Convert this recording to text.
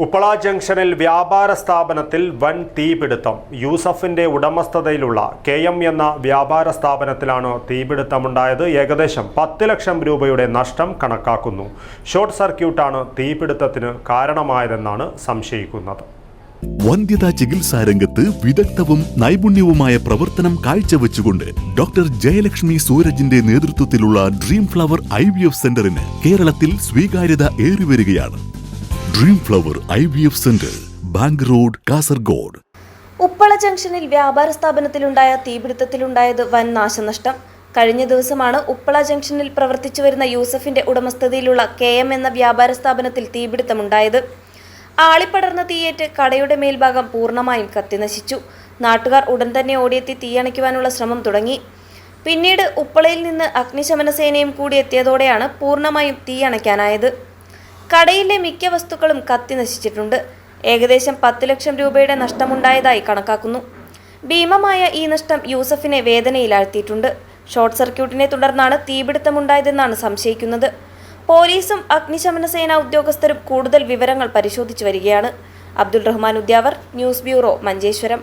ഉപ്പള ജംഗ്ഷനിൽ വ്യാപാര സ്ഥാപനത്തിൽ വൻ തീപിടുത്തം. യൂസഫിന്റെ ഉടമസ്ഥതയിലുള്ള KM എന്ന വ്യാപാര സ്ഥാപനത്തിലാണ് തീപിടുത്തമുണ്ടായത്. ഏകദേശം 10 ലക്ഷം രൂപയുടെ നഷ്ടം കണക്കാക്കുന്നു. ഷോർട്ട് സർക്യൂട്ടാണ് തീപിടുത്തത്തിന് കാരണമായതെന്നാണ് സംശയിക്കുന്നത്. വന്ധ്യതാ ചികിത്സാ രംഗത്ത് വിദഗ്ധവും നൈപുണ്യവുമായ പ്രവർത്തനം കാഴ്ചവെച്ചുകൊണ്ട് ഡോക്ടർ ജയലക്ഷ്മി സൂരജിന്റെ നേതൃത്വത്തിലുള്ള ഡ്രീം ഫ്ലവർ IVF സെന്ററിന് കേരളത്തിൽ സ്വീകാര്യത ഏറിവരികയാണ്. Dream flower IVF centre, bank road, Kasaragod. Uppala ജംഗ്ഷനിൽ വ്യാപാര സ്ഥാപനത്തിലുണ്ടായ തീപിടുത്തത്തിലുണ്ടായത് വൻ നാശനഷ്ടം. കഴിഞ്ഞ ദിവസമാണ് ഉപ്പള ജംഗ്ഷനിൽ പ്രവർത്തിച്ചു വരുന്ന യൂസഫിന്റെ ഉടമസ്ഥതയിലുള്ള KM എന്ന വ്യാപാര സ്ഥാപനത്തിൽ തീപിടുത്തമുണ്ടായത്. ആളിപ്പടർന്ന തീയേറ്റ് കടയുടെ മേൽഭാഗം പൂർണ്ണമായും കത്തിനശിച്ചു. നാട്ടുകാർ ഉടൻ തന്നെ ഓടിയെത്തി തീയണയ്ക്കുവാനുള്ള ശ്രമം തുടങ്ങി. പിന്നീട് ഉപ്പളയിൽ നിന്ന് അഗ്നിശമന സേനയും കൂടി എത്തിയതോടെയാണ് പൂർണ്ണമായും തീയണയ്ക്കാനായത്. കടയിലെ മിക്ക വസ്തുക്കളും കത്തിനശിച്ചിട്ടുണ്ട്. ഏകദേശം 10 ലക്ഷം രൂപയുടെ നഷ്ടമുണ്ടായതായി കണക്കാക്കുന്നു. ഭീമമായ ഈ നഷ്ടം യൂസഫിനെ വേദനയിലാഴ്ത്തിയിട്ടുണ്ട്. ഷോർട്ട് സർക്യൂട്ടിനെ തുടർന്നാണ് തീപിടുത്തമുണ്ടായതെന്നാണ് സംശയിക്കുന്നത്. പോലീസും അഗ്നിശമന സേനാ ഉദ്യോഗസ്ഥരും കൂടുതൽ വിവരങ്ങൾ പരിശോധിച്ചു വരികയാണ്. Abdul Rahman Udyavar, news bureau, Manjeshwaram.